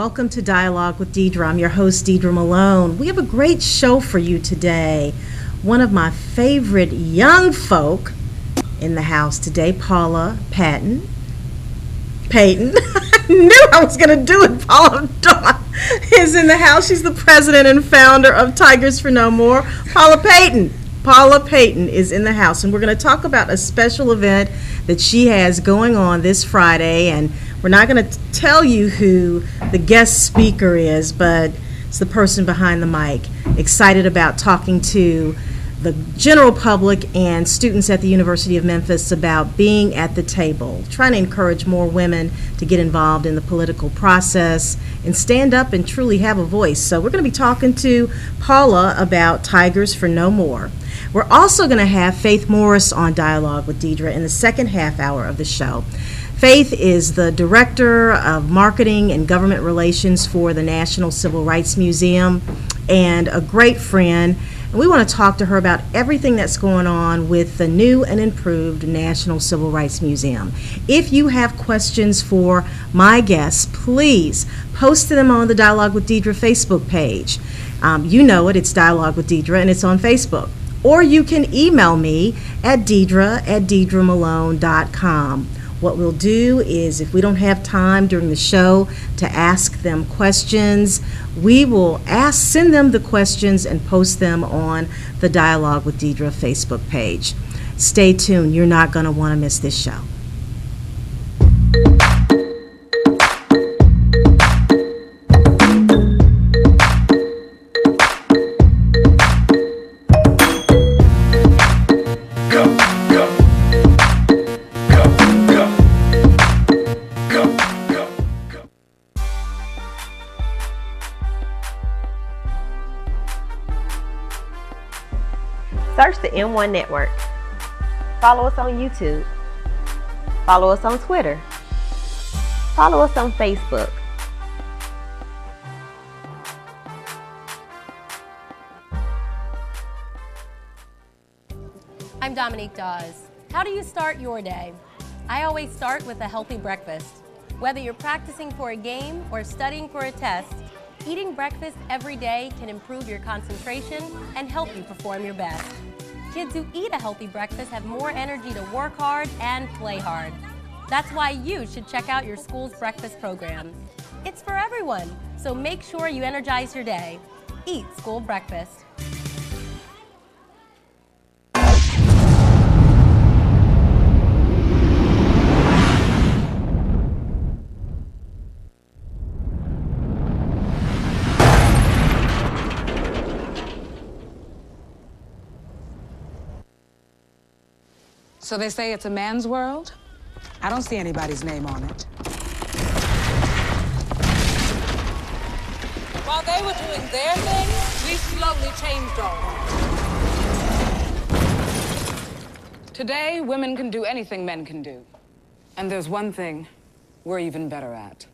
welcome to Dialogue with Deidre. I'm your host, Deidre Malone. We have a great show for you today. One of my favorite young folk in the house today, Paula Peyton. I knew I was going to do it. Paula is in the house. She's the president and founder of Tigers for No More. Paula Peyton is in the house, and we're going to talk about a special event that she has going on this Friday, and we're not going to tell you who the guest speaker is, but it's the person behind the mic. Excited about talking to the general public and students at the University of Memphis about being at the table, trying to encourage more women to get involved in the political process and stand up and truly have a voice. So we're going to be talking to Paula about Tigers for No More. We're also going to have Faith Morris on Dialogue with Deidre in the second half hour of the show. Faith is the Director of Marketing and Government Relations for the National Civil Rights Museum and a great friend. And we want to talk to her about everything that's going on with the new and improved National Civil Rights Museum. If you have questions for my guests, please post them on the Dialogue with Deidre Facebook page. You know it, it's Dialogue with Deidre, and it's on Facebook. Or you can email me at deidre@deidremalone.com. What we'll do is, if we don't have time during the show to ask them questions, we will send them the questions and post them on the Dialogue with Deidre Facebook page. Stay tuned. You're not going to want to miss this show. Search the M1 Network. Follow us on YouTube. Follow us on Twitter. Follow us on Facebook. I'm Dominique Dawes. How do you start your day? I always start with a healthy breakfast. Whether you're practicing for a game or studying for a test, eating breakfast every day can improve your concentration and help you perform your best. Kids who eat a healthy breakfast have more energy to work hard and play hard. That's why you should check out your school's breakfast program. It's for everyone, so make sure you energize your day. Eat school breakfast. So they say it's a man's world? I don't see anybody's name on it. While they were doing their thing, we slowly changed all. Today, women can do anything men can do. And there's one thing we're even better at.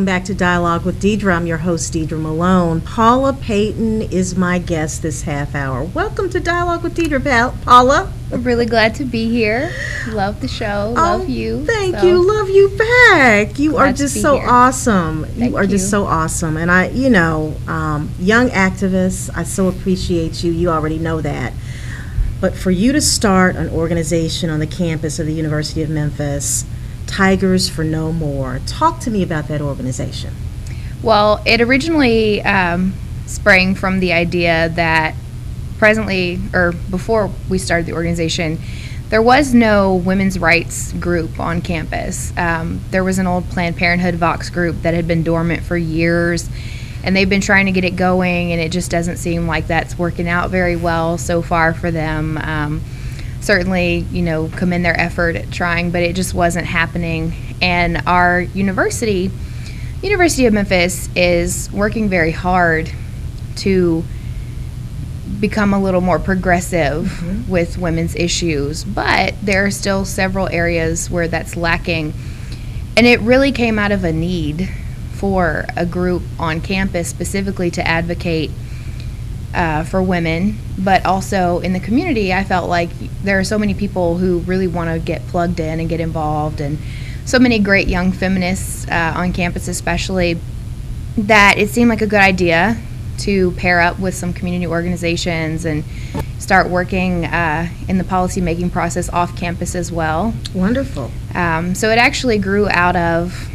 back to Dialogue with Deidre. I'm your host, Deidre Malone. Paula Peyton is my guest this half hour. Welcome to Dialogue with Deidre, Paula. I'm really glad to be here. Love the show. Love you. Thank you. Love you back. You are just so awesome. You are just so awesome. And young activists, I so appreciate you. You already know that. But for you to start an organization on the campus of the University of Memphis, Tigers for No More, talk to me about that organization. Well, it originally sprang from the idea that before we started the organization, there was no women's rights group on campus. There was an old Planned Parenthood Vox group that had been dormant for years, and they've been trying to get it going, and it just doesn't seem like that's working out very well so far for them. Certainly, commend their effort at trying, but it just wasn't happening. And our University of Memphis, is working very hard to become a little more progressive with women's issues, but there are still several areas where that's lacking. And it really came out of a need for a group on campus specifically to advocate for women, but also in the community. I felt like there are so many people who really want to get plugged in and get involved, and so many great young feminists on campus especially, that it seemed like a good idea to pair up with some community organizations and start working in the policy making process off campus as well. Wonderful. So it actually grew out of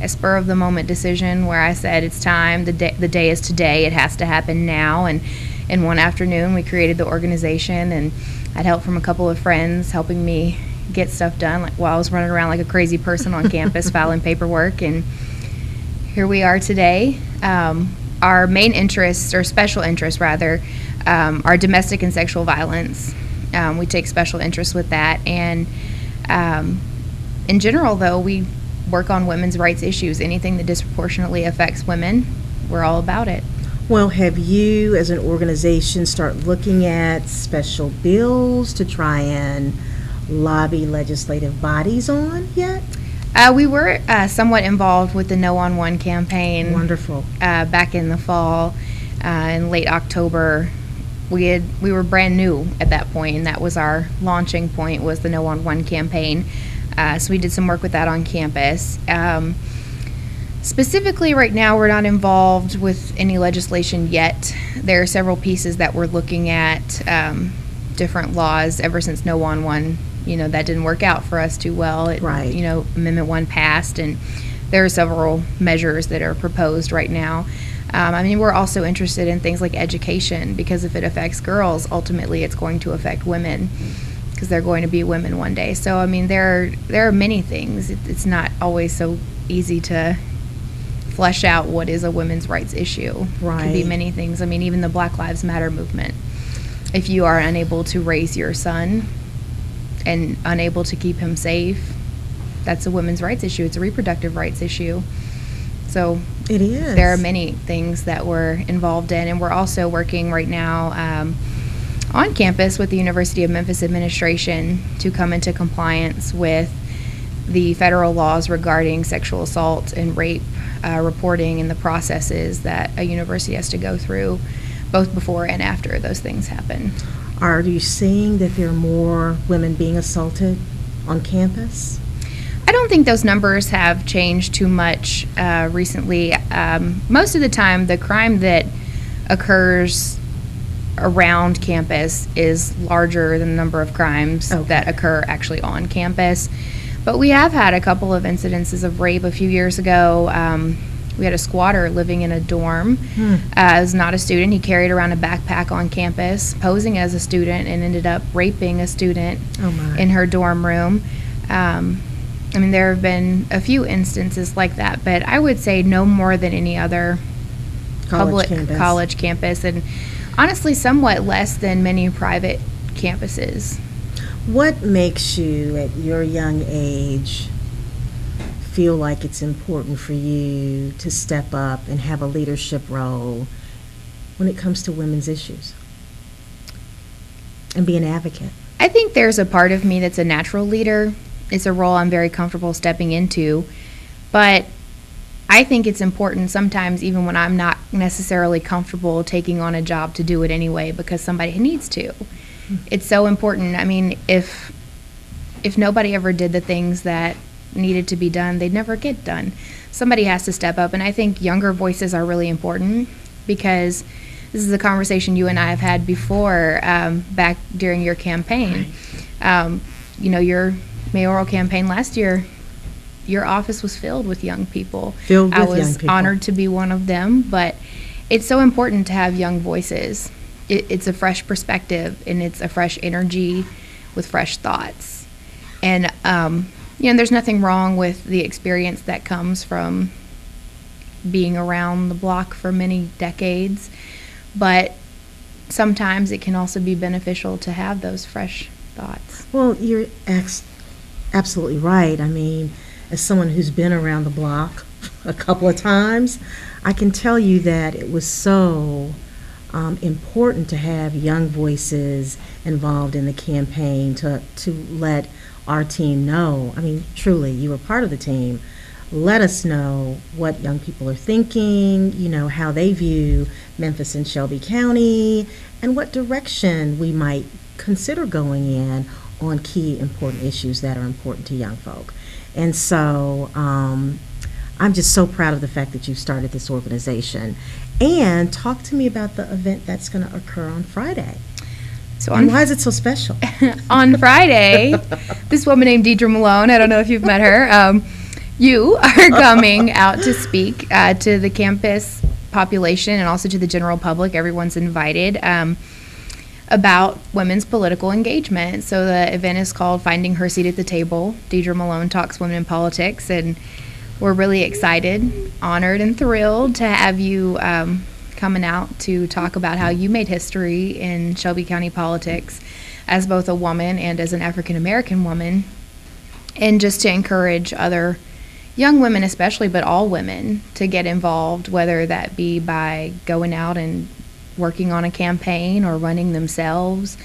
a spur of the moment decision where I said, it's time, the day is today, it has to happen now. And in one afternoon we created the organization, and I'd help from a couple of friends helping me get stuff done while I was running around like a crazy person on campus filing paperwork, and here we are today. Our main interests, or special interests rather, are domestic and sexual violence. We take special interest with that, and in general though, we work on women's rights issues. Anything that disproportionately affects women, we're all about it. Well, have you as an organization start looking at special bills to try and lobby legislative bodies on yet? We were somewhat involved with the No on One campaign. Wonderful. Back in the fall, in late October. We were brand new at that point, and that was our launching point, was the No on One campaign. So we did some work with that on campus. Specifically right now, we're not involved with any legislation yet. There are several pieces that we're looking at, different laws ever since No on One. That didn't work out for us too well. Right. Amendment 1 passed, and there are several measures that are proposed right now. We're also interested in things like education, because if it affects girls, ultimately it's going to affect women, because they're going to be women one day. So, there are many things. It's not always so easy to flesh out what is a women's rights issue. Right. It could be many things. Even the Black Lives Matter movement. If you are unable to raise your son and unable to keep him safe, that's a women's rights issue. It's a reproductive rights issue. So it is. There are many things that we're involved in, and we're also working right now on campus with the University of Memphis administration to come into compliance with the federal laws regarding sexual assault and rape reporting, and the processes that a university has to go through both before and after those things happen. Are you seeing that there are more women being assaulted on campus? I don't think those numbers have changed too much recently. Most of the time, the crime that occurs around campus is larger than the number of crimes that occur actually on campus. But we have had a couple of incidences of rape. A few years ago, we had a squatter living in a dorm. As not a student, he carried around a backpack on campus, posing as a student, and ended up raping a student in her dorm room. There have been a few instances like that, but I would say no more than any other college campus, and honestly somewhat less than many private campuses. What makes you, at your young age, feel like it's important for you to step up and have a leadership role when it comes to women's issues and be an advocate? I think there's a part of me that's a natural leader. It's a role I'm very comfortable stepping into, but I think it's important sometimes, even when I'm not necessarily comfortable taking on a job, to do it anyway because somebody needs to. It's so important. I mean, if nobody ever did the things that needed to be done, they'd never get done. Somebody has to step up, and I think younger voices are really important because this is a conversation you and I have had before, back during your campaign. You know, your mayoral campaign last year, your office was filled with young people. I was honored to be one of them, but it's so important to have young voices. It's a fresh perspective, and it's a fresh energy with fresh thoughts. And, you know, there's nothing wrong with the experience that comes from being around the block for many decades, but sometimes it can also be beneficial to have those fresh thoughts. Well, you're absolutely right. I mean, as someone who's been around the block a couple of times, I can tell you that it was so important to have young voices involved in the campaign to let our team know. I mean, truly, you were part of the team. Let us know what young people are thinking, you know, how they view Memphis and Shelby County, and what direction we might consider going in on key important issues that are important to young folk. And so I'm just so proud of the fact that you started this organization. And talk to me about the event that's going to occur on Friday. So and why is it so special? On Friday, this woman named Deidre Malone, I don't know if you've met her, you are coming out to speak to the campus population and also to the general public. Everyone's invited. About women's political engagement. So the event is called Finding Her Seat at the Table. Deidre Malone Talks Women in Politics, and we're really excited, honored, and thrilled to have you coming out to talk about how you made history in Shelby County politics as both a woman and as an African American woman, and just to encourage other young women especially, but all women, to get involved, whether that be by going out and working on a campaign or running themselves.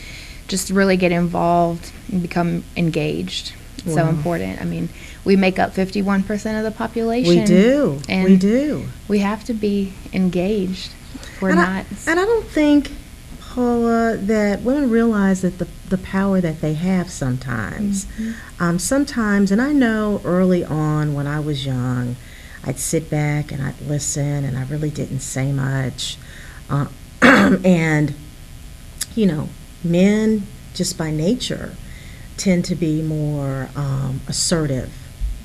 Just really get involved and become engaged. Wow. So important. I mean, we make up 51% of the population. We do. And we do. We have to be engaged. We're not. And I don't think, Paula, that women realize that the power that they have sometimes. Mm-hmm. Sometimes, and I know early on when I was young, I'd sit back and I'd listen, and I really didn't say much. And, you know, men just by nature tend to be more assertive.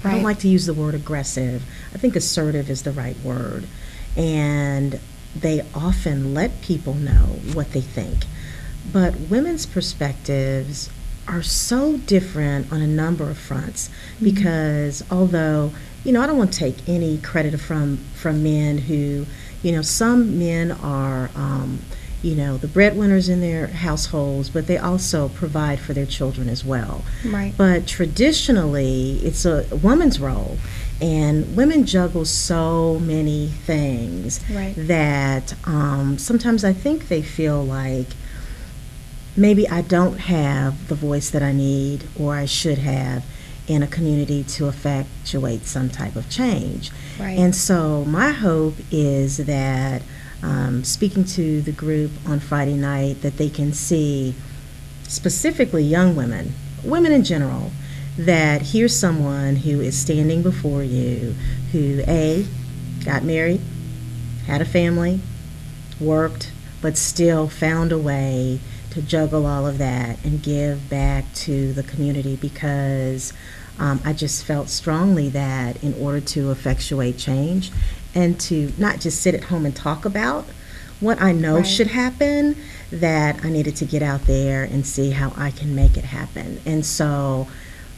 Right. I don't like to use the word aggressive. I think assertive is the right word. And they often let people know what they think. But women's perspectives are so different on a number of fronts, because although, you know, I don't want to take any credit from men who, you know, some men are, you know, the breadwinners in their households, but they also provide for their children as well. Right. But traditionally, it's a woman's role, and women juggle so many things. Right. That sometimes I think they feel like maybe I don't have the voice that I need or I should have in a community to effectuate some type of change. Right. And so my hope is that speaking to the group on Friday night, that they can see specifically young women, women in general, that here's someone who is standing before you who A, got married, had a family, worked, but still found a way to juggle all of that and give back to the community, because I just felt strongly that in order to effectuate change and to not just sit at home and talk about what I know right. should happen, that I needed to get out there and see how I can make it happen. And so,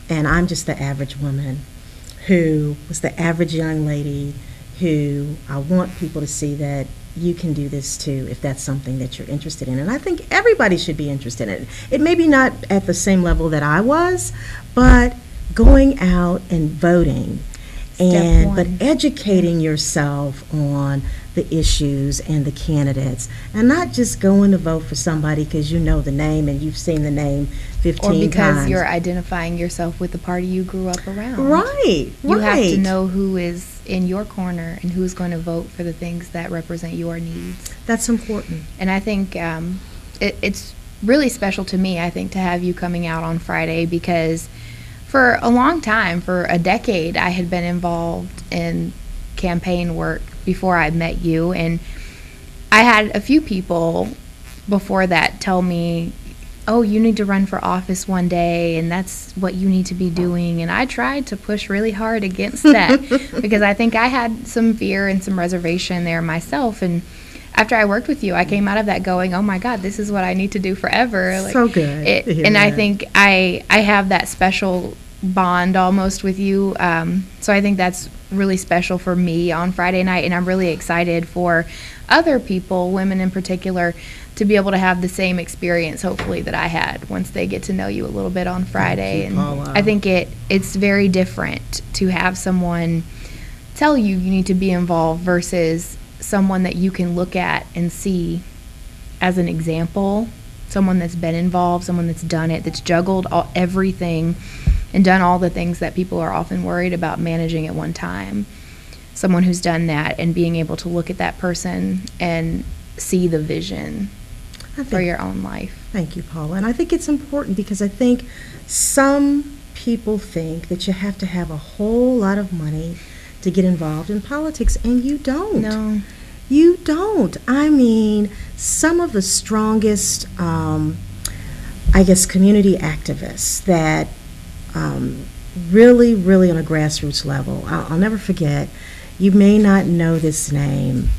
and I'm just the average woman who was the average young lady who I want people to see that you can do this too if that's something that you're interested in. And I think everybody should be interested in it. It may be not at the same level that I was, but going out and voting but educating yourself on the issues and the candidates, and not just going to vote for somebody because you know the name and you've seen the name 15 times. Or because you're identifying yourself with the party you grew up around. Right, You have to know who is in your corner and who's going to vote for the things that represent your needs. That's important. And I think it's really special to me, I think, to have you coming out on Friday, because for a long time, for a decade, I had been involved in campaign work before I met you. And I had a few people before that tell me, oh, you need to run for office one day, and that's what you need to be doing. And I tried to push really hard against that because I think I had some fear and some reservation there myself. And after I worked with you, I came out of that going, oh my God, this is what I need to do forever. Like, so good. And I think I have that special bond almost with you. So I think that's really special for me on Friday night. And I'm really excited for other people, women in particular, to be able to have the same experience, hopefully, that I had once they get to know you a little bit on Friday. And I think it's very different to have someone tell you you need to be involved versus someone that you can look at and see as an example, someone that's been involved, someone that's done it, that's juggled everything and done all the things that people are often worried about managing at one time. Someone who's done that and being able to look at that person and see the vision for your own life. Thank you, Paula. And I think it's important because I think some people think that you have to have a whole lot of money to get involved in politics, and you don't. No. You don't. I mean, some of the strongest, community activists that really, really on a grassroots level, I'll never forget, you may not know this name,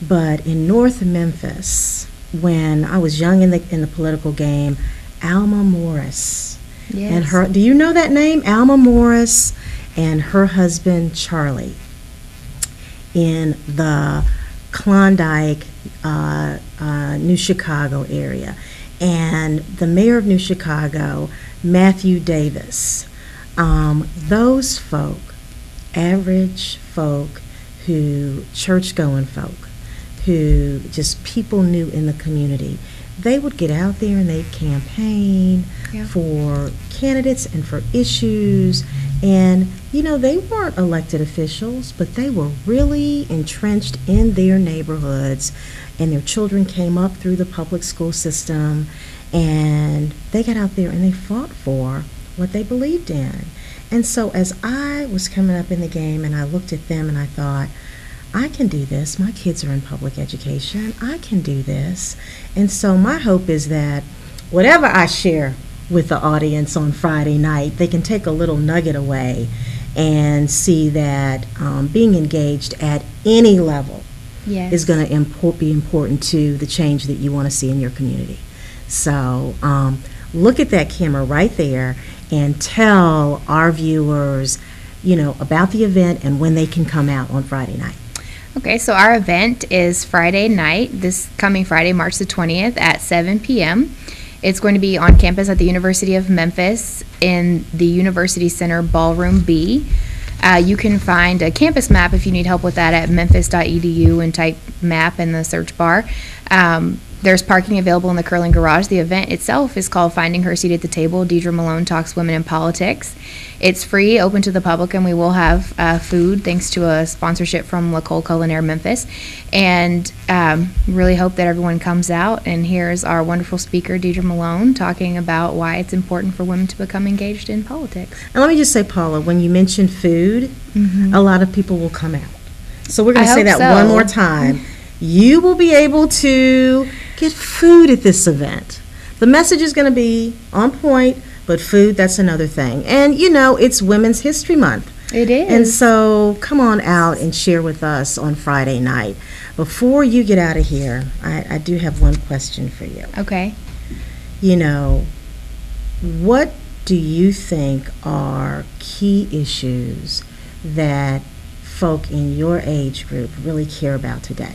but in North Memphis, when I was young in the political game, Alma Morris. Yes. And her, do you know that name? Alma Morris and her husband Charlie in the Klondike, New Chicago area. And the mayor of New Chicago, Matthew Davis. Those folk, average folk, church-going folk, who just people knew in the community, they would get out there and they'd campaign for candidates and for issues. And, they weren't elected officials, but they were really entrenched in their neighborhoods, and their children came up through the public school system, and they got out there and they fought for what they believed in. And so as I was coming up in the game and I looked at them and I thought, I can do this. My kids are in public education. I can do this. And so my hope is that whatever I share with the audience on Friday night, they can take a little nugget away and see that being engaged at any level is going to be important to the change that you want to see in your community. So look at that camera right there and tell our viewers, about the event and when they can come out on Friday night. Okay, so our event is Friday night, this coming Friday, March the 20th at 7 p.m. It's going to be on campus at the University of Memphis in the University Center Ballroom B. You can find a campus map if you need help with that at memphis.edu and type map in the search bar. There's parking available in the Curling Garage. The event itself is called Finding Her Seat at the Table. Deidre Malone Talks Women in Politics. It's free, open to the public, and we will have food thanks to a sponsorship from La Cole Culinaire Memphis. And really hope that everyone comes out and hears our wonderful speaker, Deidre Malone, talking about why it's important for women to become engaged in politics. And let me just say, Paula, when you mention food, a lot of people will come out. So we're going to say that one more time. You will be able to get food at this event. The message is going to be on point, but food, that's another thing. And, it's Women's History Month. It is. And so come on out and share with us on Friday night. Before you get out of here, I do have one question for you. Okay. What do you think are key issues that folk in your age group really care about today?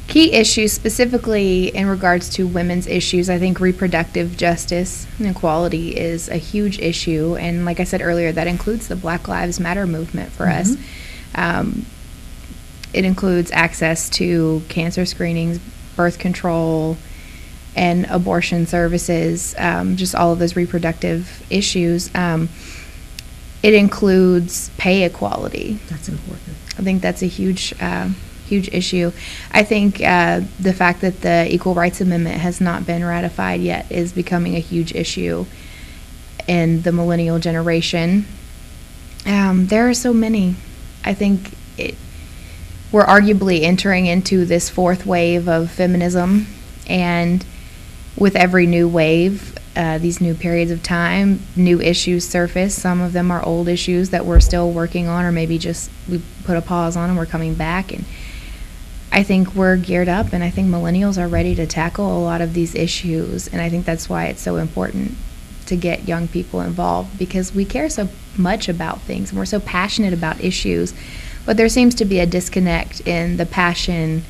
Key issues specifically in regards to women's issues, I think reproductive justice and equality is a huge issue. And like I said earlier, that includes the Black Lives Matter movement for us. It includes access to cancer screenings, birth control, and abortion services, just all of those reproductive issues. it includes pay equality. That's important. I think that's a huge issue. I think the fact that the Equal Rights Amendment has not been ratified yet is becoming a huge issue in the millennial generation. There are so many. I think we're arguably entering into this fourth wave of feminism, and with every new wave, these new periods of time, new issues surface. Some of them are old issues that we're still working on, or maybe just we put a pause on and we're coming back. And I think we're geared up, and I think millennials are ready to tackle a lot of these issues. And I think that's why it's so important to get young people involved, because we care so much about things and we're so passionate about issues, but there seems to be a disconnect in the passion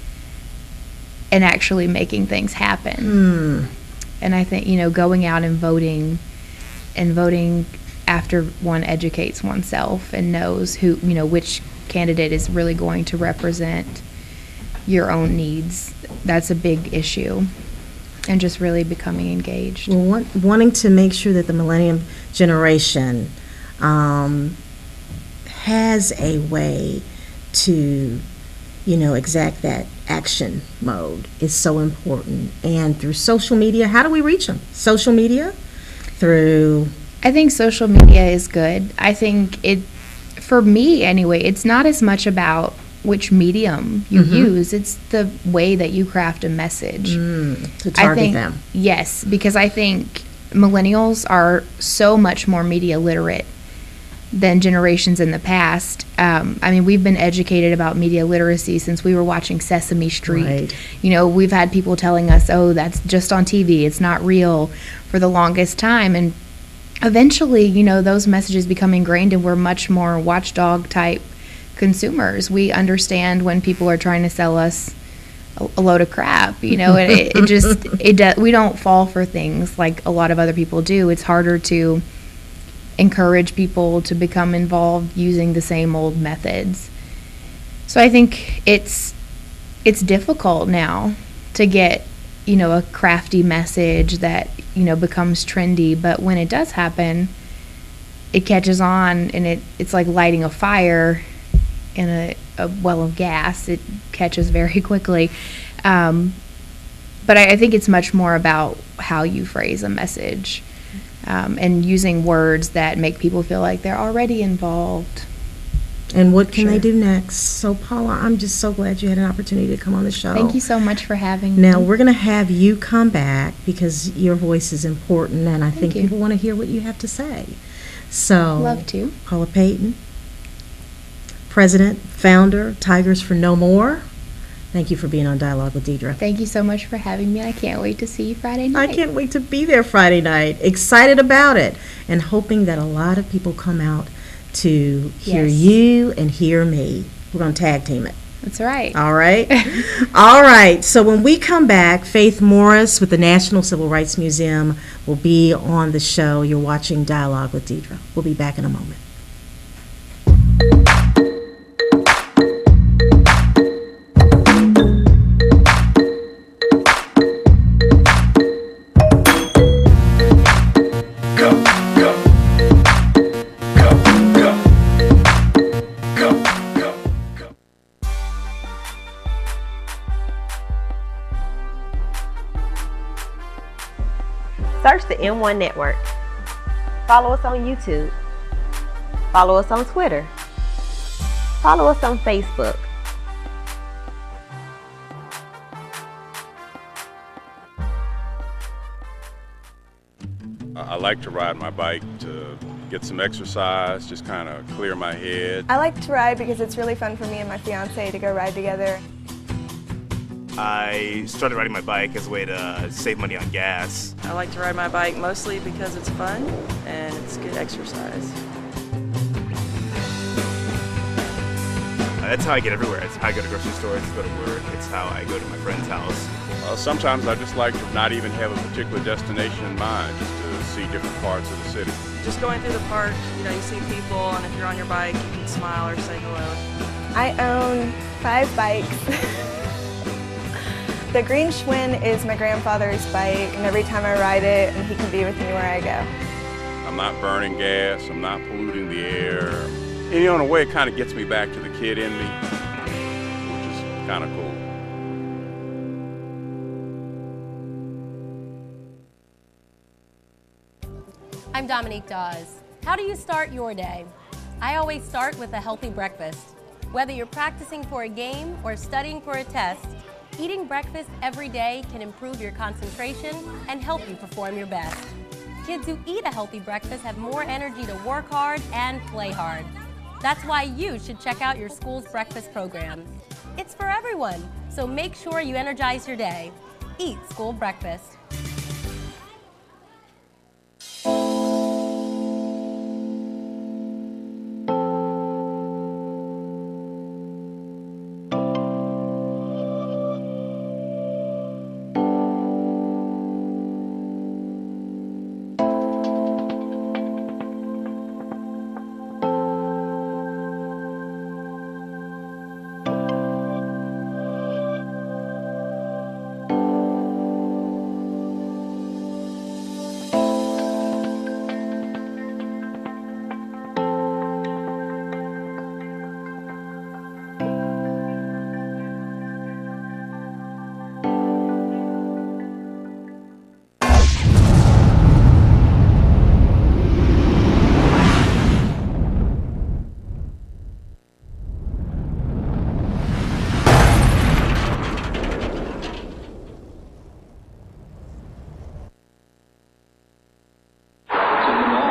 and actually making things happen. And I think, going out and voting after one educates oneself and knows who, which candidate is really going to represent your own needs, that's a big issue. And just really becoming engaged. Well, wanting to make sure that the millennium generation has a way to, exact that action mode is so important. And through social media, how do we reach them? Social media? I think social media is good. I think for me anyway, it's not as much about which medium you use, it's the way that you craft a message. To target them. Yes, because I think millennials are so much more media literate than generations in the past. We've been educated about media literacy since we were watching Sesame Street. Right. We've had people telling us, oh, that's just on TV, it's not real, for the longest time. And eventually, those messages become ingrained, and we're much more watchdog type consumers. We understand when people are trying to sell us a load of crap, we don't fall for things like a lot of other people do. It's harder to encourage people to become involved using the same old methods. So I think it's difficult now to get, a crafty message that, becomes trendy, but when it does happen, it catches on, and it's like lighting a fire in a well of gas. It catches very quickly. But I think it's much more about how you phrase a message, and using words that make people feel like they're already involved. And what can they do next? So, Paula, I'm just so glad you had an opportunity to come on the show. Thank you so much for having me. Now, we're going to have you come back because your voice is important, and I think people want to hear what you have to say. So, love to. Paula Peyton, President, founder, Tigers for No More. Thank you for being on Dialogue with Deidre. Thank you so much for having me. I can't wait to see you Friday night. I can't wait to be there Friday night. Excited about it, and hoping that a lot of people come out to hear you and hear me. We're going to tag team it. That's right. All right. All right. So when we come back, Faith Morris with the National Civil Rights Museum will be on the show. You're watching Dialogue with Deidre. We'll be back in a moment. Search the M1 Network. Follow us on YouTube. Follow us on Twitter. Follow us on Facebook. I like to ride my bike to get some exercise, just kind of clear my head. I like to ride because it's really fun for me and my fiance to go ride together. I started riding my bike as a way to save money on gas. I like to ride my bike mostly because it's fun and it's good exercise. That's how I get everywhere. It's how I go to grocery stores, it's go to work, it's how I go to my friend's house. Sometimes I just like to not even have a particular destination in mind, just to see different parts of the city. Just going through the park, you see people, and if you're on your bike, you can smile or say hello. I own 5 bikes. The green Schwinn is my grandfather's bike, and every time I ride it, and he can be with me where I go. not burning gas, I'm not polluting the air. And in a way, it kind of gets me back to the kid in me, which is kind of cool. I'm Dominique Dawes. How do you start your day? I always start with a healthy breakfast. Whether you're practicing for a game or studying for a test, eating breakfast every day can improve your concentration and help you perform your best. Kids who eat a healthy breakfast have more energy to work hard and play hard. That's why you should check out your school's breakfast program. It's for everyone, so make sure you energize your day. Eat school breakfast.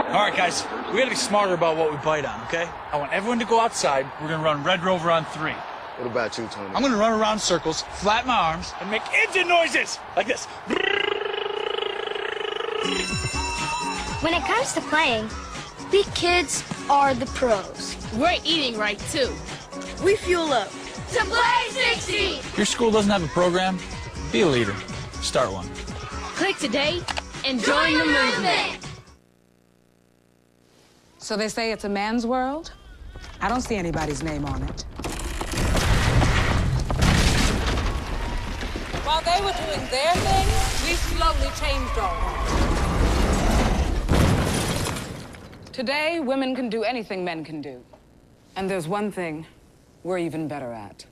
All right, guys, we gotta be smarter about what we bite on, okay? I want everyone to go outside. We're gonna run Red Rover on 3. What about you, Tony? I'm gonna run around circles, flatten my arms, and make engine noises like this. When it comes to playing, big kids are the pros. We're eating right, too. We fuel up. To play 60! Your school doesn't have a program? Be a leader. Start one. Click today and join the movement. So they say it's a man's world? I don't see anybody's name on it. While they were doing their thing, we slowly changed ours. Today, women can do anything men can do. And there's one thing we're even better at.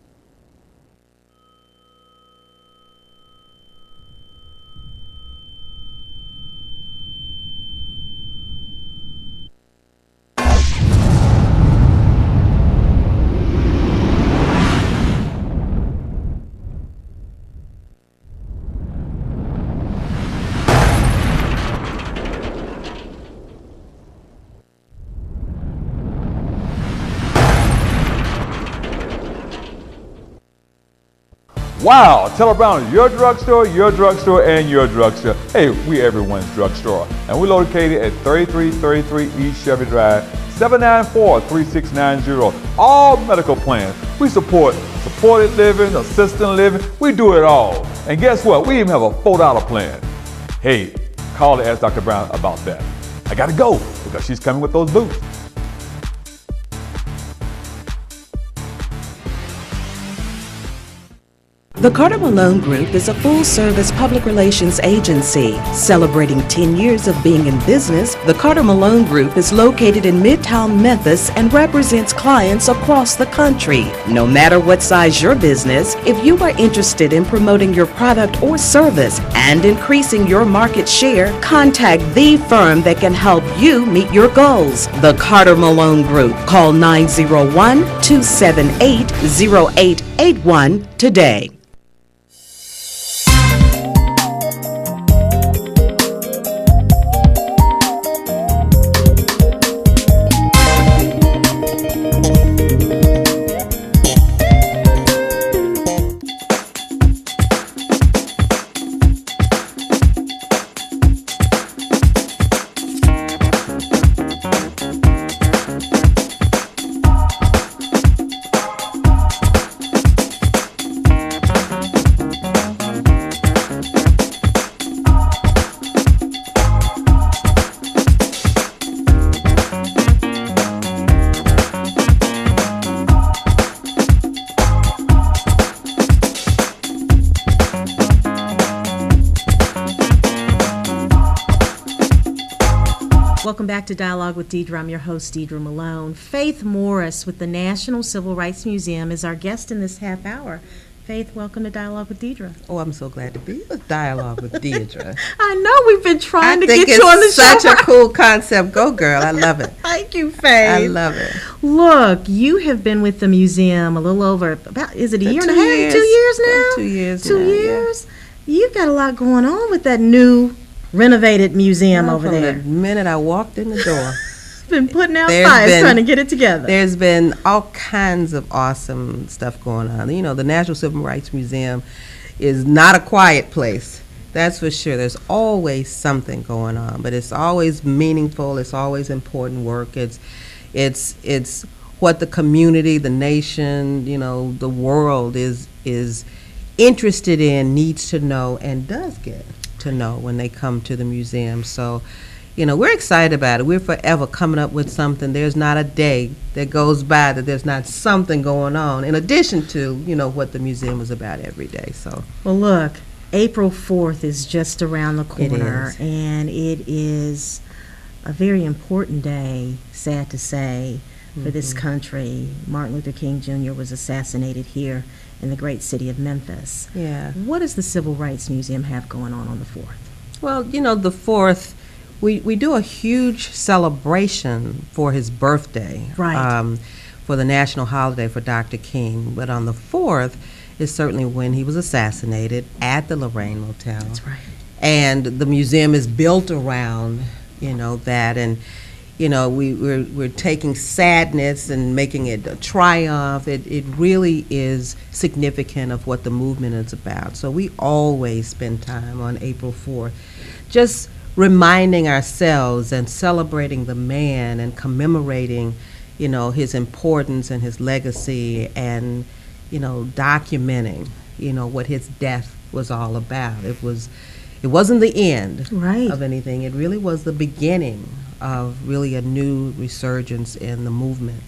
Wow, Teller Brown is your drugstore, and your drugstore. Hey, we everyone's drugstore. And we're located at 3333 East Chevy Drive, 794-3690. All medical plans. We support supported living, assisted living. We do it all. And guess what? We even have a $4 plan. Hey, call and ask Dr. Brown about that. I gotta go because she's coming with those boots. The Carter Malone Group is a full-service public relations agency. Celebrating 10 years of being in business, the Carter Malone Group is located in Midtown Memphis and represents clients across the country. No matter what size your business, if you are interested in promoting your product or service and increasing your market share, contact the firm that can help you meet your goals. The Carter Malone Group. Call 901-278-0881 today. Welcome back to Dialogue with Deidre. I'm your host, Deidre Malone. Faith Morris with the National Civil Rights Museum is our guest in this half hour. Faith, welcome to Dialogue with Deidre. Oh, I'm so glad to be with Dialogue with Deidre. I know we've been trying to get you on the show. I think it's such a cool concept. Go, girl. I love it. Thank you, Faith. I love it. Look, you have been with the museum a little over, about, is it a year and a half? 2 years now? 2 years 2 now, years? Yeah. You've got a lot going on with that new renovated museum over from there. The minute I walked in the door. Been putting out fires trying to get it together. There's been all kinds of awesome stuff going on. You know, the National Civil Rights Museum is not a quiet place. That's for sure. There's always something going on, but it's always meaningful. It's always important work. It's what the community, the nation, you know, the world is interested in, needs to know, and does get to know when they come to the museum. So, you know, we're excited about it. We're forever coming up with something. There's not a day that goes by that there's not something going on, in addition to, you know, what the museum is about every day. So, well, look, April 4th is just around the corner, it is. And it is a very important day, sad to say, for this country. Martin Luther King Jr. was assassinated here in the great city of Memphis. Yeah. What does the Civil Rights Museum have going on the 4th? Well, you know, the 4th, we do a huge celebration for his birthday, right? For the national holiday for Dr. King. But on the 4th is certainly when he was assassinated at the Lorraine Motel. That's right. And the museum is built around, you know, that. And, you know, we're taking sadness and making it a triumph. It really is significant of what the movement is about. So we always spend time on April 4th just reminding ourselves and celebrating the man and commemorating, you know, his importance and his legacy, and, you know, documenting, you know, what his death was all about. It wasn't the end of anything. It really was the beginning of really a new resurgence in the movement.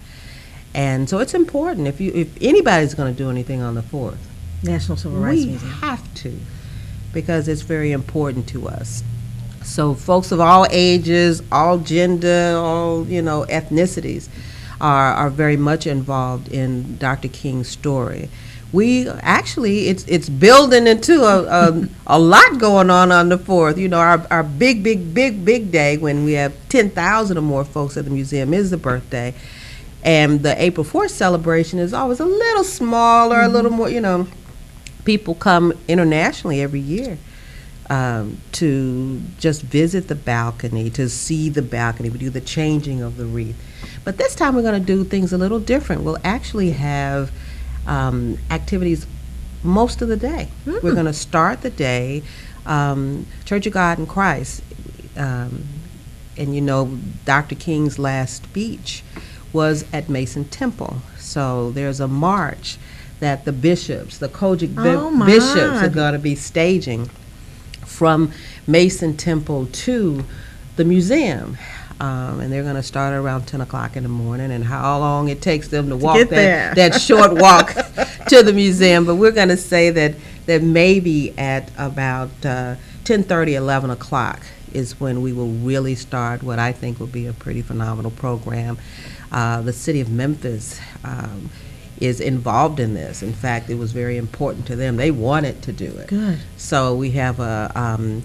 And so it's important. If anybody's going to do anything on the 4th, National Civil Rights we Museum, have to, because it's very important to us. So folks of all ages, all gender, all, you know, ethnicities are very much involved in Dr. King's story. We actually, it's building into a lot going on the 4th. You know, our big day when we have 10,000 or more folks at the museum is the birthday. And the April 4th celebration is always a little smaller, a little more, you know, people come internationally every year to just visit the balcony, to see the balcony. We do the changing of the wreath. But this time we're going to do things a little different. We'll actually have activities most of the day. We're going to start the day, Church of God in Christ. And you know, Dr. King's last speech was at Mason Temple. So there's a march that the bishops, the Kojic bishops, are going to be staging from Mason Temple to the museum. And they're going to start around 10 o'clock in the morning, and how long it takes them to walk that short walk to the museum. But we're going to say that maybe at about 10:30, 11 o'clock is when we will really start what I think will be a pretty phenomenal program. The city of Memphis is involved in this. In fact, it was very important to them. They wanted to do it. Good. So we have a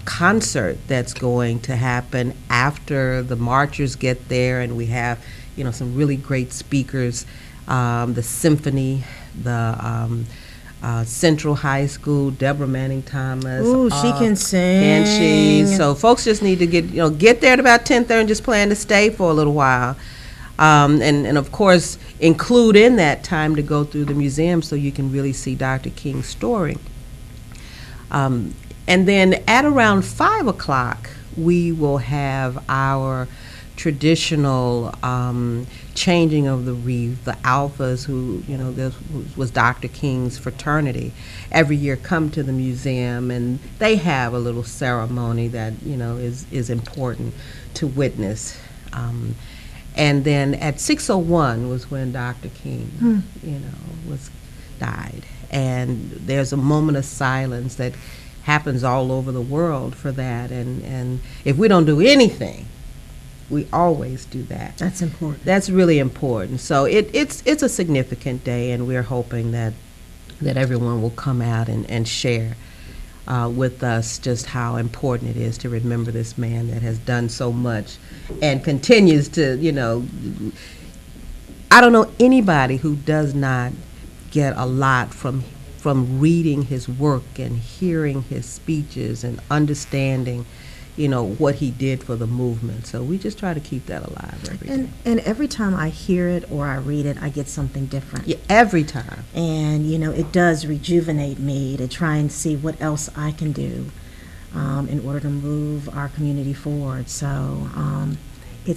concert that's going to happen after the marchers get there, and we have, you know, some really great speakers. The symphony, the Central High School, Deborah Manning Thomas. Ooh, she can sing. And she. So folks just need to get there at about 10:30 and just plan to stay for a little while. And of course, include in that time to go through the museum so you can really see Dr. King's story. And then at around 5 o'clock, we will have our traditional changing of the wreath. The Alphas, who, you know, this was Dr. King's fraternity, every year come to the museum, and they have a little ceremony that, you know, is important to witness. And then at 6:01 was when Dr. King, you know, died. And there's a moment of silence that happens all over the world for that. And if we don't do anything, we always do that. That's important. That's really important. So it's a significant day, and we're hoping that everyone will come out and share with us just how important it is to remember this man that has done so much and continues to, I don't know anybody who does not get a lot from reading his work and hearing his speeches and understanding, what he did for the movement. So we just try to keep that alive every day. And every time I hear it or I read it, I get something different. Yeah, every time. And, it does rejuvenate me to try and see what else I can do in order to move our community forward. So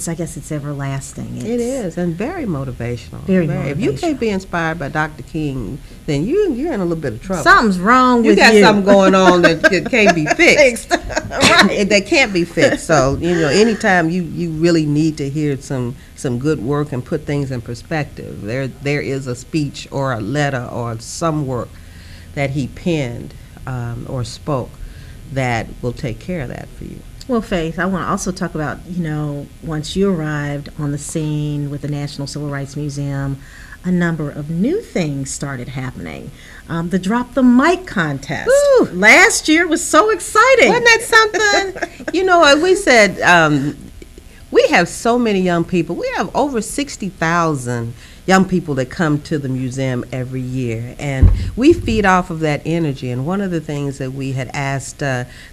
I guess it's everlasting. It is, and very motivational. Very motivational. If you can't be inspired by Dr. King, then you're in a little bit of trouble. Something's wrong with you. You got something going on that can't be fixed. Right. That can't be fixed. So, anytime you really need to hear some good work and put things in perspective, there is a speech or a letter or some work that he penned or spoke that will take care of that for you. Well, Faith, I want to also talk about, once you arrived on the scene with the National Civil Rights Museum, a number of new things started happening. The Drop the Mic contest. Ooh. Last year was so exciting. Wasn't that something? We said we have so many young people. We have over 60,000 young people that come to the museum every year, and we feed off of that energy. And one of the things that we had asked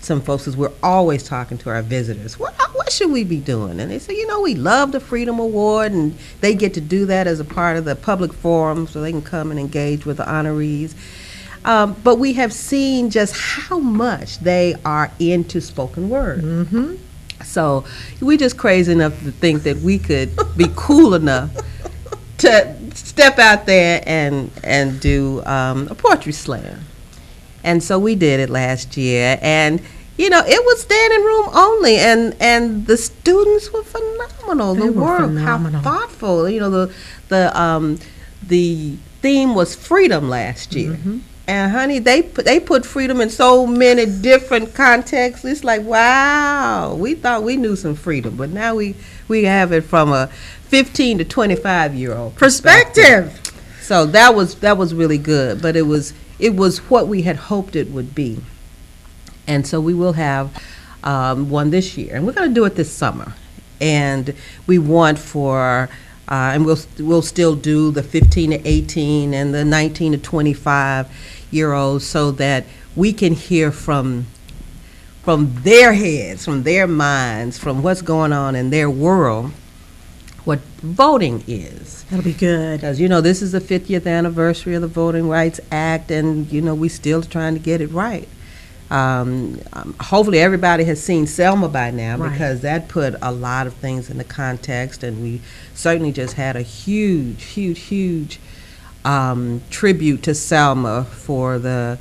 some folks is we're always talking to our visitors, what should we be doing? And they say, we love the Freedom Award, and they get to do that as a part of the public forum so they can come and engage with the honorees. But we have seen just how much they are into spoken word. Mm-hmm. So we're just crazy enough to think that we could be cool enough to step out there and do a poetry slam. And so we did it last year, and it was standing room only, and the students were phenomenal. They were phenomenal. How thoughtful. The theme was freedom last year. Mm-hmm. And honey, they put freedom in so many different contexts. It's like, wow, we thought we knew some freedom, but now we have it from a 15 to 25-year-old perspective. So that was really good, but it was what we had hoped it would be. And so we will have one this year, and we're going to do it this summer. And we want for and we'll still do the 15 to 18 and the 19 to 25-year-olds so that we can hear from their heads, from their minds, from what's going on in their world, what voting is. That'll be good. Because, this is the 50th anniversary of the Voting Rights Act, and, we still trying to get it right. Hopefully everybody has seen Selma by now, right, because that put a lot of things into context, and we certainly just had a huge tribute to Selma for the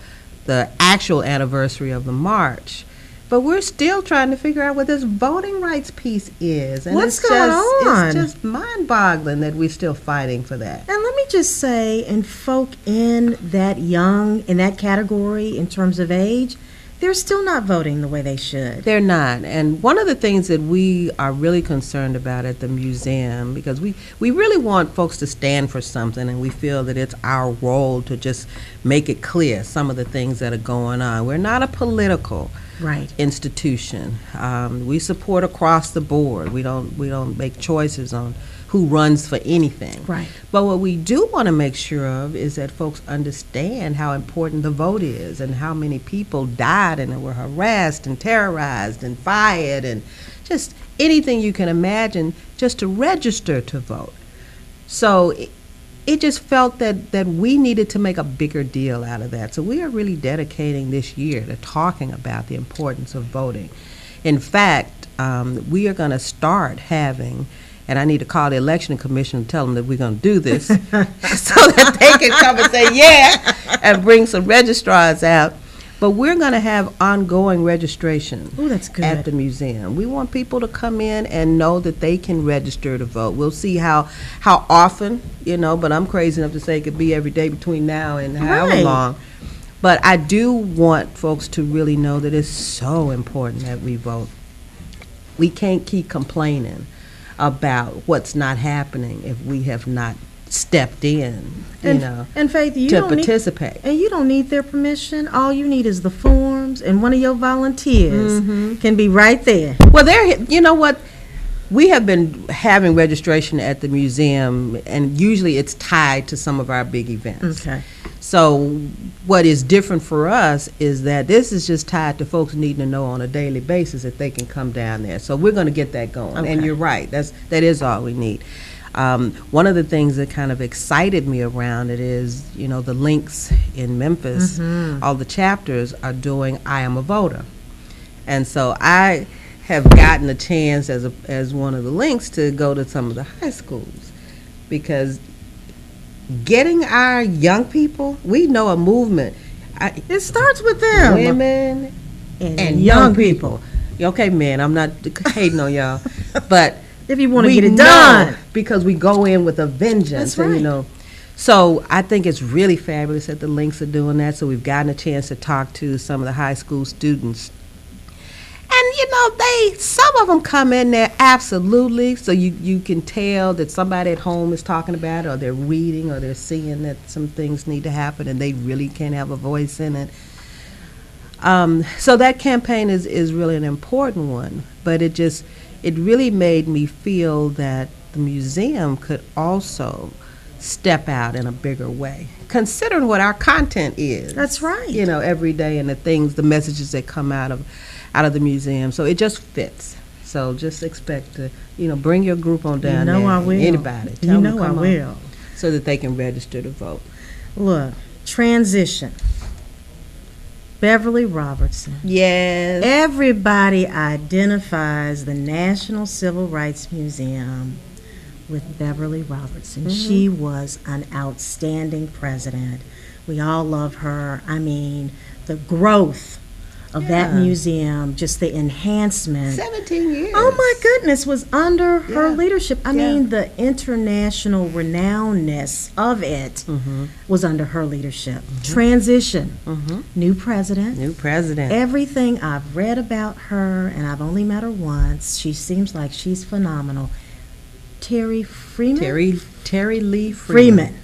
actual anniversary of the march. But we're still trying to figure out what this voting rights piece is. And what's going on? It's just mind-boggling that we're still fighting for that. And let me just say, and folk in that young, in that category in terms of age, they're still not voting the way they should. They're not. And one of the things that we are really concerned about at the museum, because we really want folks to stand for something, and we feel that it's our role to just make it clear some of the things that are going on. We're not a political institution. We support across the board. We don't make choices on who runs for anything. Right. But what we do want to make sure of is that folks understand how important the vote is and how many people died and were harassed and terrorized and fired and just anything you can imagine just to register to vote. So it just felt that we needed to make a bigger deal out of that. So we are really dedicating this year to talking about the importance of voting. In fact, we are going to start having, and I need to call the election commission and tell them that we're going to do this so that they can come and say, yeah, and bring some registrars out. But we're going to have ongoing registration at the museum. We want people to come in and know that they can register to vote. We'll see how often, but I'm crazy enough to say it could be every day between now and however long. But I do want folks to really know that it's so important that we vote. We can't keep complaining about what's not happening if we have not stepped in, and Faith, you to don't participate. And you don't need their permission. All you need is the forms, and one of your volunteers can be right there. Well, you know what? We have been having registration at the museum, and usually it's tied to some of our big events. Okay. So what is different for us is that this is just tied to folks needing to know on a daily basis that they can come down there. So we're going to get that going. Okay. And you're right. That is all we need. One of the things that kind of excited me around it is, the links in Memphis, all the chapters are doing I Am a Voter. And so I have gotten a chance as one of the links to go to some of the high schools, because getting our young people, we know a movement. It starts with them. Women and young people. Okay, man, I'm not hating on y'all, but if you want to get it done, because we go in with a vengeance. That's right. And, so I think it's really fabulous that the links are doing that. So we've gotten a chance to talk to some of the high school students. And, some of them come in there, absolutely, so you can tell that somebody at home is talking about it, or they're reading, or they're seeing that some things need to happen, and they really can have a voice in it. So that campaign is really an important one, but it really made me feel that the museum could also step out in a bigger way, considering what our content is. That's right. Every day, and the messages that come out of the museum. So it just fits. So just expect to, bring your group on down there. I will. Anybody. Tell them to come I will. on, so that they can register to vote. Look, transition. Beverly Robertson. Yes. Everybody identifies the National Civil Rights Museum with Beverly Robertson. She was an outstanding president. We all love her. I mean, the growth of that museum, just the enhancement. 17 years. Oh my goodness, was under her leadership. I mean, the international renownedness of it was under her leadership. Transition, new president. Everything I've read about her, and I've only met her once, she seems like she's phenomenal. Terry Freeman? Terry Lee Freeman.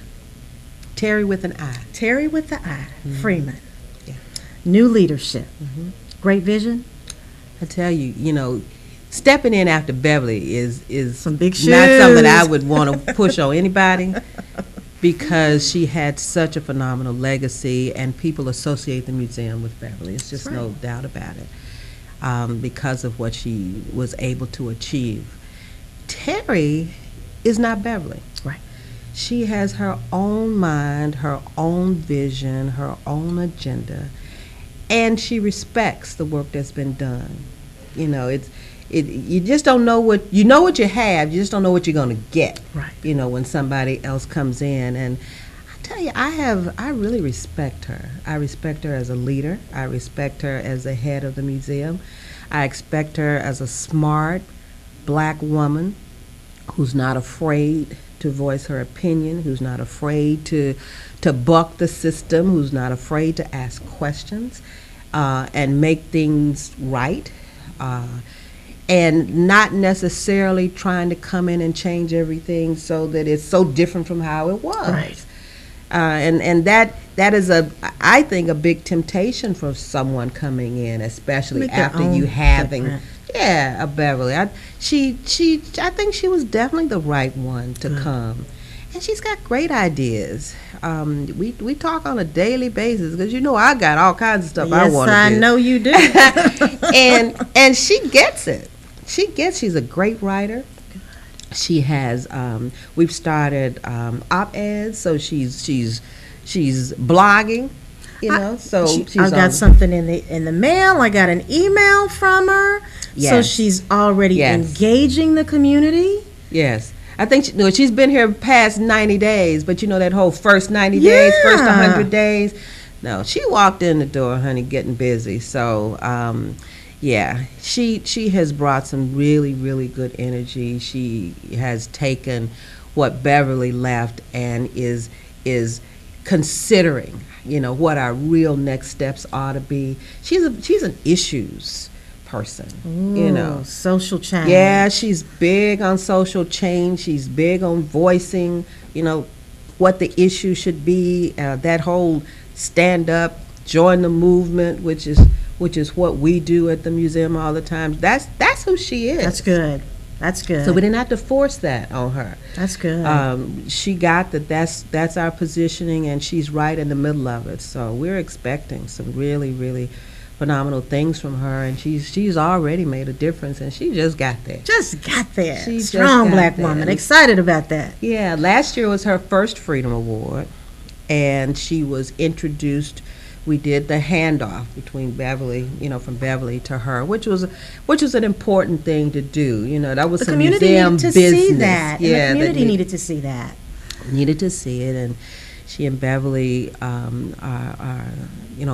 Terry with an I. Terry with the I. Freeman. New leadership, great vision. I tell you, stepping in after Beverly is some big shoes. Not something I would want to push on anybody, because she had such a phenomenal legacy, and people associate the museum with Beverly. It's just no doubt about it, because of what she was able to achieve. Terry is not Beverly. Right. She has her own mind, her own vision, her own agenda. And she respects the work that's been done. You just don't know what you have. You just don't know what you're going to get. Right. When somebody else comes in, and I tell you, I really respect her. I respect her as a leader. I respect her as the head of the museum. I expect her as a smart Black woman who's not afraid to voice her opinion, who's not afraid to buck the system, who's not afraid to ask questions and make things right, and not necessarily trying to come in and change everything so that it's so different from how it was. Right. And that is I think a big temptation for someone coming in, especially after you having a Beverly. I think she was definitely the right one to come. And she's got great ideas. We talk on a daily basis, because I got all kinds of stuff I want to do. Yes, I know you do. and she gets it. She's a great writer. She has we've started op-eds, so she's blogging. I got something in the mail. I got an email from her. Yes. So she's already engaging the community. Yes. I think she's been here past 90 days, but that whole first 90 days, first 100 days. No, she walked in the door, honey, getting busy. So, she has brought some really, really good energy. She has taken what Beverly left and is considering, what our real next steps ought to be. She's an issues person. Social change. Yeah, she's big on social change. She's big on voicing, what the issue should be. That whole stand up, join the movement, which is what we do at the museum all the time. That's who she is. That's good. That's good. So we didn't have to force that on her. That's good. She got that. That's our positioning, and she's right in the middle of it. So we're expecting some really, really phenomenal things from her, and she's already made a difference, and she just got there. Strong black woman. Excited about that. Yeah. Last year was her first Freedom Award, and she was introduced. We did the handoff between Beverly, from Beverly to her, which was an important thing to do. That was some museum business. See that. Yeah, the community needed to see that. Needed to see it, and she and Beverly are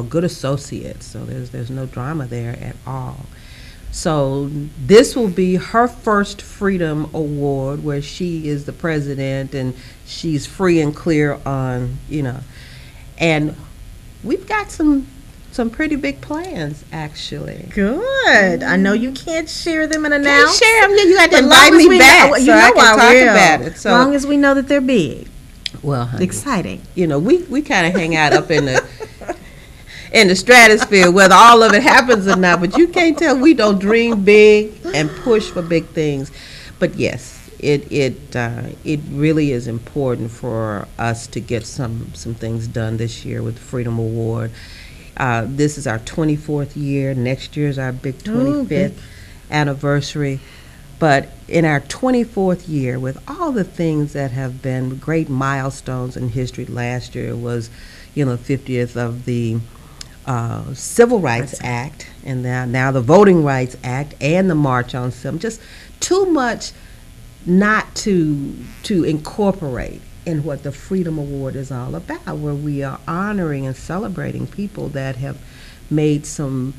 good associates. So there's no drama there at all. So this will be her first Freedom Award, where she is the president and she's free and clear on, and we've got some pretty big plans, actually. Good. I know you can't share them and announce. Can't share them. You got to invite me back so I can talk about it. As long as we know that they're big. Well, honey, exciting. We kind of hang out up in the stratosphere, whether all of it happens or not. But you can't tell we don't dream big and push for big things. But yes. It really is important for us to get some things done this year with the Freedom Award. This is our 24th year. Next year is our big 25th anniversary. But in our 24th year, with all the things that have been great milestones in history, last year was, 50th of the Civil Rights Act, and now the Voting Rights Act and the March on Selma. Just too much not to incorporate in what the Freedom Award is all about, where we are honoring and celebrating people that have made some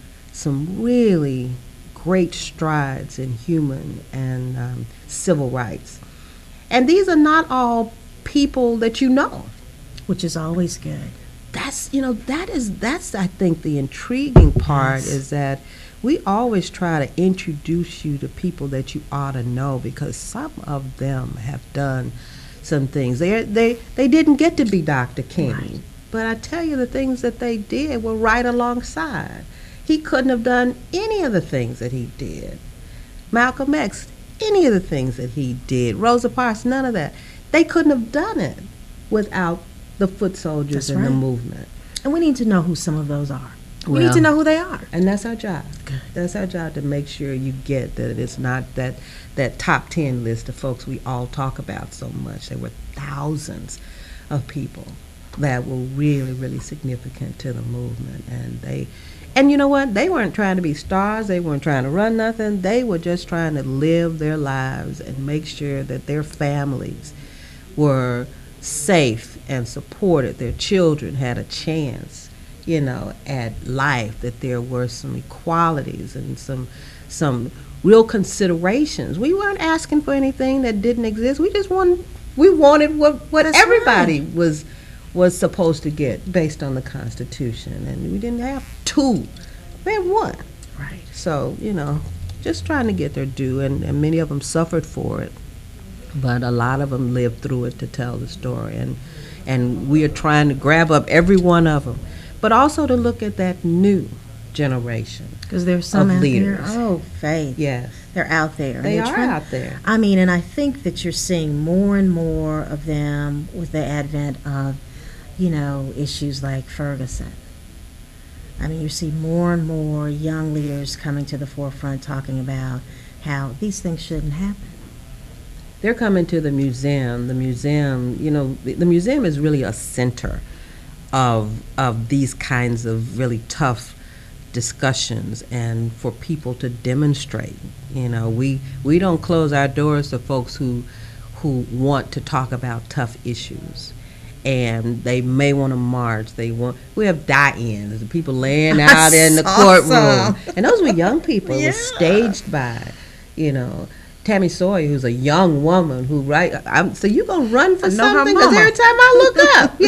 really great strides in human and civil rights. And these are not all people that which is always good. That's I think the intriguing part is that we always try to introduce you to people that you ought to know, because some of them have done some things. They didn't get to be Dr. King, right. But I tell you, the things that they did were right alongside. He couldn't have done any of the things that he did. Malcolm X, any of the things that he did. Rosa Parks, none of that. They couldn't have done it without the foot soldiers in the movement. And we need to know who some of those are. We need to know who they are. And that's our job. Good. That's our job, to make sure you get that it's not that top 10 list of folks we all talk about so much. There were thousands of people that were really, really significant to the movement. And you know what? They weren't trying to be stars. They weren't trying to run nothing. They were just trying to live their lives and make sure that their families were safe and supported. Their children had a chance, at life, that there were some equalities and some real considerations. We weren't asking for anything that didn't exist. We wanted what everybody was supposed to get based on the Constitution, and we didn't have two. We had one. Right. So, just trying to get their due, and many of them suffered for it, but a lot of them lived through it to tell the story, and we are trying to grab up every one of them, but also to look at that new generation. Because there's some of out leaders. there. Oh, Faith. Yes. They're out there. They are out there. I mean, and I think that you're seeing more and more of them with the advent of, issues like Ferguson. I mean, you see more and more young leaders coming to the forefront talking about how these things shouldn't happen. They're coming to the museum. The museum, the museum is really a center of these kinds of really tough discussions, and for people to demonstrate. We don't close our doors to folks who want to talk about tough issues, and they may want to march. We have die-ins, the people laying out in the courtroom, and those were young people. It was staged by, Tammy Sawyer, who's a young woman who so you gonna run for something? Because every time I look up,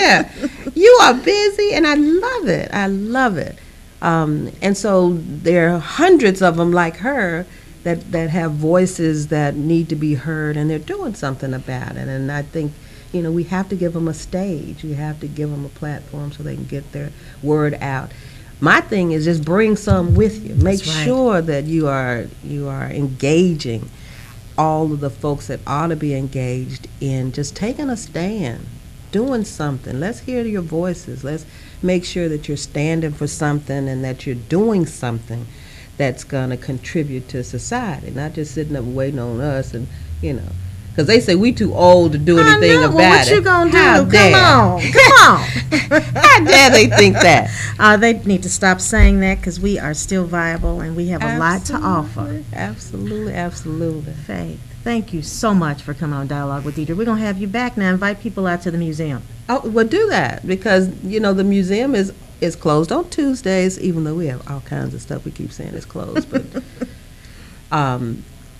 you are busy, and I love it. I love it. And so there are hundreds of them like her that have voices that need to be heard, and they're doing something about it. And I think, we have to give them a stage. We have to give them a platform so they can get their word out. My thing is just bring some with you. Make sure that you are engaging all of the folks that ought to be engaged in just taking a stand, doing something. Let's hear your voices. Let's make sure that you're standing for something and that you're doing something that's going to contribute to society, not just sitting up waiting on us and, because they say we too old to do anything about what it. you gonna do? How dare. Come on. How dare they think that? They need to stop saying that because we are still viable and we have a lot to offer. Absolutely, absolutely. Faith, thank you so much for coming on Dialogue with Deidre. We're going to have you back now. Invite people out to the museum. Oh, well, do that because, the museum is closed on Tuesdays, even though we have all kinds of stuff we keep saying is closed. But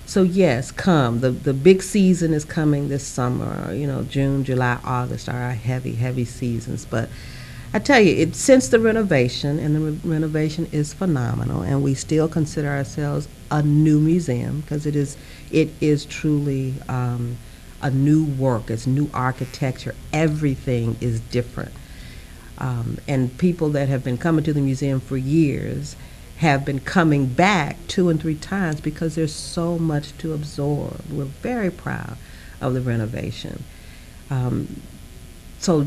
so yes, come. The big season is coming this summer. June, July, August are our heavy seasons. But I tell you, since the renovation, and the renovation is phenomenal, and we still consider ourselves a new museum because it is truly a new work. It's new architecture. Everything is different. And people that have been coming to the museum for years have been coming back 2 and 3 times because there's so much to absorb. We're very proud of the renovation. So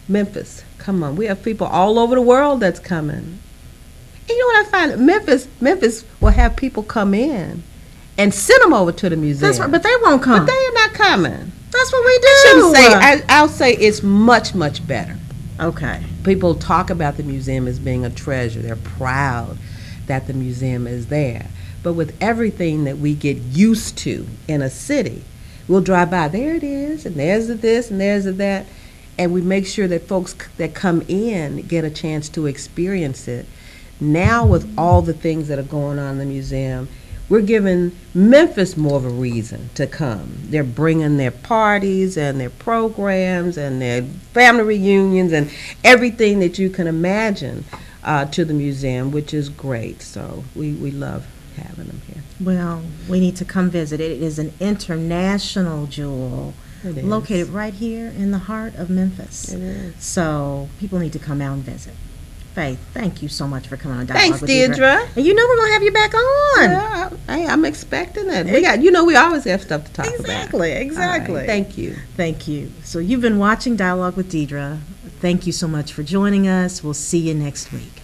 Memphis, come on. We have people all over the world that's coming. And you know what I find? Memphis will have people come in and send them over to the museum. That's right, but they won't come. But they are not coming. That's what we do. I shouldn't say, I'll say it's much, much better. Okay. People talk about the museum as being a treasure. They're proud that the museum is there. But with everything that we get used to in a city, we'll drive by, there it is, and there's the this, and there's the that, and we make sure that folks that come in get a chance to experience it. Now with all the things that are going on in the museum, we're giving Memphis more of a reason to come. They're bringing their parties and their programs and their family reunions and everything that you can imagine to the museum, which is great. So we love having them here. Well, we need to come visit. It is an international jewel located right here in the heart of Memphis. It is. So people need to come out and visit. Faith, thank you so much for coming on Dialogue with Deidre. Deidre. And we're going to have you back on. Yeah, I'm expecting it. We always have stuff to talk about. Exactly. Right, thank you. Thank you. So you've been watching Dialogue with Deidre. Thank you so much for joining us. We'll see you next week.